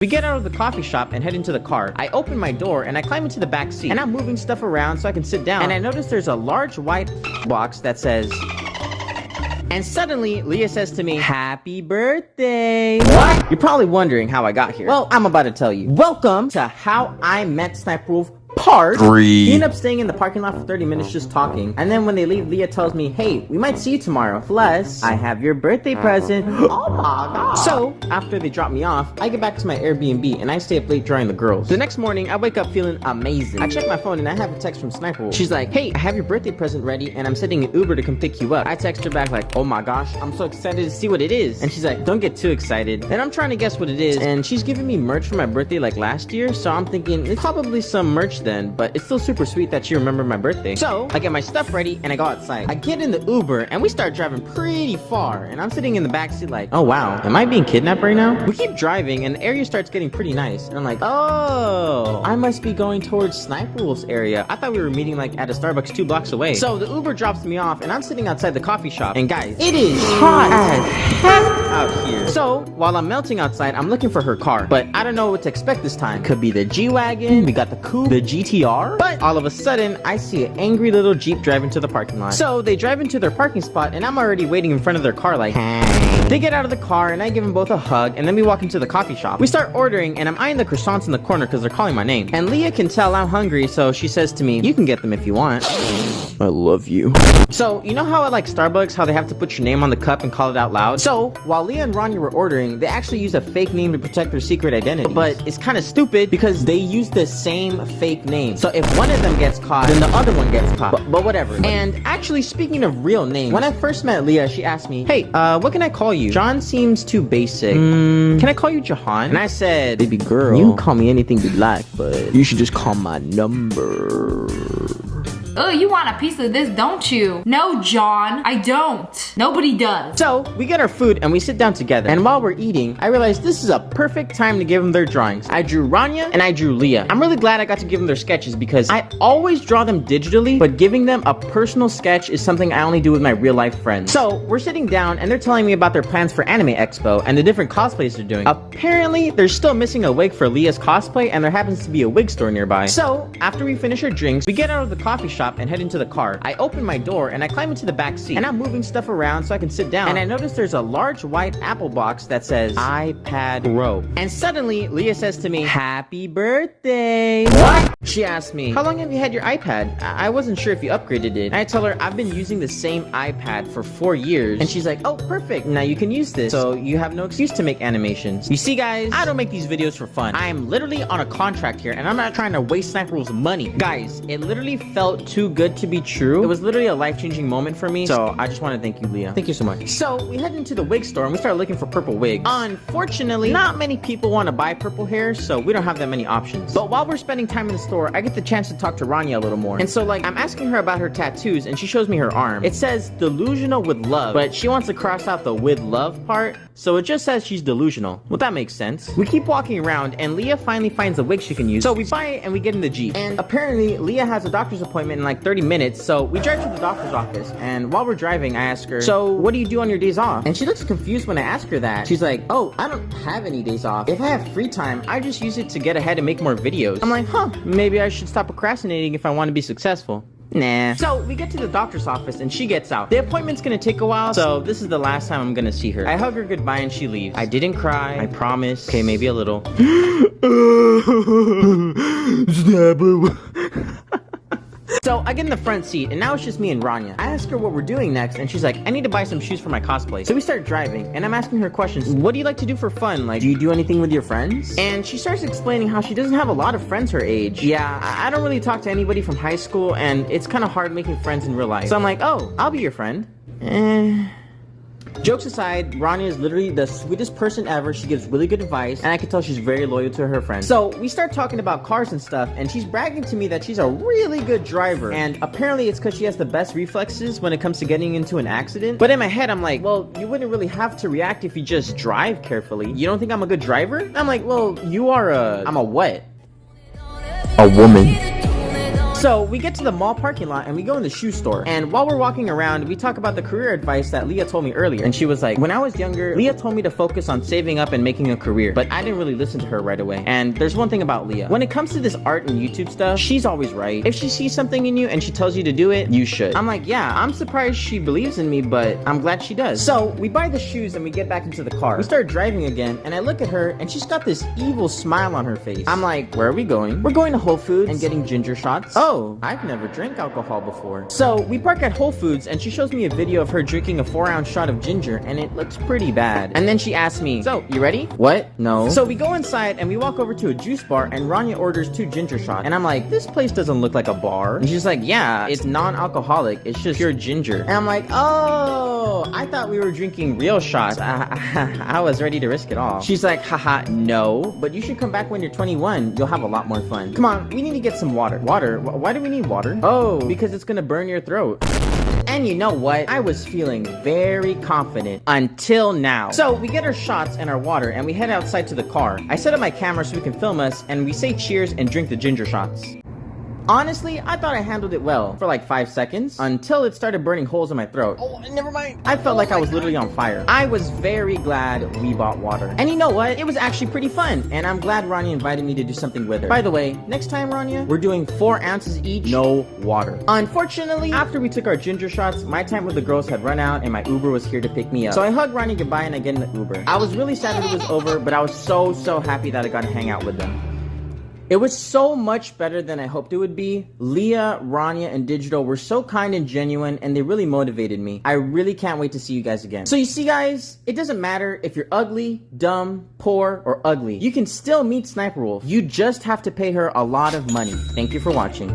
We get out of the coffee shop and head into the car. I open my door and I climb into the back seat. And I'm moving stuff around so I can sit down. And I notice there's a large white box that says... And suddenly, Leah says to me, "Happy birthday!" What? You're probably wondering how I got here. Well, I'm about to tell you. Welcome to How I Met Sniper Wolf Part 3. We end up staying in the parking lot for 30 minutes just talking. And then when they leave, Leah tells me, "Hey, we might see you tomorrow. Plus, I have your birthday present." Oh my god. So, after they drop me off, I get back to my Airbnb and I stay up late drawing the girls. The next morning, I wake up feeling amazing. I check my phone and I have a text from Sniper Wolf. She's like, "Hey, I have your birthday present ready and I'm sending an Uber to come pick you up." I text her back like, "Oh my gosh, I'm so excited to see what it is." And she's like, "Don't get too excited." And I'm trying to guess what it is. And she's giving me merch for my birthday like last year. So I'm thinking, it's probably some merch then, but it's still super sweet that she remembered my birthday. So I get my stuff ready and I go outside. I get in the Uber and we start driving pretty far. And I'm sitting in the backseat like, oh wow, am I being kidnapped right now? We keep driving and the area starts getting pretty nice. And I'm like, oh, I must be going towards Sniper Wolf's area. I thought we were meeting like at a Starbucks 2 blocks away. So the Uber drops me off and I'm sitting outside the coffee shop. And guys, it is hot as heck out here. So while I'm melting outside, I'm looking for her car. But I don't know what to expect this time. Could be the G-Wagon, we got the Coupe, the GTR. But all of a sudden, I see an angry little Jeep driving to the parking lot. So they drive into their parking spot and I'm already waiting in front of their car like, hey. They get out of the car and I give them both a hug and then we walk into the coffee shop. We start ordering and I'm eyeing the croissants in the corner because they're calling my name. And Leah can tell I'm hungry, so she says to me, "You can get them if you want." I love you. So, you know how at like Starbucks, how they have to put your name on the cup and call it out loud? So, while Leah and Ronnie were ordering, they actually used a fake name to protect their secret identity. But it's kind of stupid because they use the same fake name. So if one of them gets caught, then the other one gets caught. But whatever. And actually, speaking of real names, when I first met Leah, she asked me, "Hey, what can I call you? John seems too basic. Can I call you Jahan?" And I said, "Baby girl, you can call me anything you like, but you should just call my number." Oh, you want a piece of this, don't you? No, John, I don't. Nobody does. So, we get our food and we sit down together. And while we're eating, I realized this is a perfect time to give them their drawings. I drew Rania and I drew Leah. I'm really glad I got to give them their sketches because I always draw them digitally, but giving them a personal sketch is something I only do with my real life friends. So, we're sitting down and they're telling me about their plans for Anime Expo and the different cosplays they're doing. Apparently, they're still missing a wig for Leah's cosplay and there happens to be a wig store nearby. So, after we finish our drinks, we get out of the coffee shop and head into the car. I open my door and I climb into the back seat. And I'm moving stuff around so I can sit down. And I notice there's a large white Apple box that says iPad Pro. And suddenly, Leah says to me, "Happy birthday!" What? She asked me, "How long have you had your iPad? I wasn't sure if you upgraded it." And I tell her, "I've been using the same iPad for 4 years." And she's like, "Oh, perfect. Now you can use this. So you have no excuse to make animations." You see, guys, I don't make these videos for fun. I am literally on a contract here and I'm not trying to waste Sniper Wolf's money. Guys, it literally felt too good to be true. It was literally a life-changing moment for me. So I just want to thank you, Leah. Thank you so much. So we head into the wig store and we start looking for purple wigs. Unfortunately, not many people want to buy purple hair, so we don't have that many options. But while we're spending time in the store, I get the chance to talk to Rania a little more. And so like, I'm asking her about her tattoos and she shows me her arm. It says delusional with love, but she wants to cross out the with love part. So it just says she's delusional. Well, that makes sense. We keep walking around and Leah finally finds a wig she can use. So we buy it and we get in the Jeep. And apparently Leah has a doctor's appointment in like 30 minutes. So we drive to the doctor's office. And while we're driving, I ask her, "So what do you do on your days off?" And she looks confused when I ask her that. She's like, "Oh, I don't have any days off. If I have free time, I just use it to get ahead and make more videos." I'm like, huh, maybe I should stop procrastinating if I want to be successful. Nah. So we get to the doctor's office and she gets out. The appointment's gonna take a while, so this is the last time I'm gonna see her. I hug her goodbye and she leaves. I didn't cry, I promise. Okay, maybe a little. So I get in the front seat and now it's just me and Rania. I ask her what we're doing next and she's like, "I need to buy some shoes for my cosplay." So we start driving and I'm asking her questions. What do you like to do for fun? Like, do you do anything with your friends? And she starts explaining how she doesn't have a lot of friends her age. Yeah, I don't really talk to anybody from high school and it's kind of hard making friends in real life. So I'm like, "Oh, I'll be your friend." Jokes aside, Rania is literally the sweetest person ever. She gives really good advice, and I can tell she's very loyal to her friends. So we start talking about cars and stuff, and she's bragging to me that she's a really good driver. And apparently it's because she has the best reflexes when it comes to getting into an accident. But in my head, I'm like, well, you wouldn't really have to react if you just drive carefully. You don't think I'm a good driver? I'm like, well, you are I'm a what? A woman. So we get to the mall parking lot and we go in the shoe store. And while we're walking around, we talk about the career advice that Leah told me earlier. And she was like, when I was younger, Leah told me to focus on saving up and making a career, but I didn't really listen to her right away. And there's one thing about Leah. When it comes to this art and YouTube stuff, she's always right. If she sees something in you and she tells you to do it, you should. I'm like, yeah, I'm surprised she believes in me, but I'm glad she does. So we buy the shoes and we get back into the car. We start driving again and I look at her and she's got this evil smile on her face. I'm like, where are we going? We're going to Whole Foods and getting ginger shots. Oh, I've never drank alcohol before. So we park at Whole Foods and she shows me a video of her drinking a 4-ounce shot of ginger and it looks pretty bad. And then she asks me, so you ready? What? No. So we go inside and we walk over to a juice bar and Rania orders 2 ginger shots. And I'm like, this place doesn't look like a bar. And she's like, yeah, it's non-alcoholic. It's just pure ginger. And I'm like, oh, I thought we were drinking real shots. I was ready to risk it all. She's like, haha, no, but you should come back when you're 21. You'll have a lot more fun. Come on, we need to get some water. Water? Why do we need water? Oh, because it's gonna burn your throat. And you know what? I was feeling very confident until now. So we get our shots and our water and we head outside to the car. I set up my camera so we can film us and we say cheers and drink the ginger shots. Honestly, I thought I handled it well for like 5 seconds until it started burning holes in my throat. Oh, never mind. I felt like I was literally on fire. I was very glad we bought water. And you know what? It was actually pretty fun. And I'm glad Rania invited me to do something with her. By the way, next time, Rania, we're doing 4 ounces each, no water. Unfortunately, after we took our ginger shots, my time with the girls had run out and my Uber was here to pick me up. So I hugged Rania goodbye and I get in the Uber. I was really sad that it was over, but I was so happy that I got to hang out with them. It was so much better than I hoped it would be. Leah, Rania, and Digital were so kind and genuine, and they really motivated me. I really can't wait to see you guys again. So you see, guys, it doesn't matter if you're ugly, dumb, poor, or ugly. You can still meet Sniper Wolf. You just have to pay her a lot of money. Thank you for watching.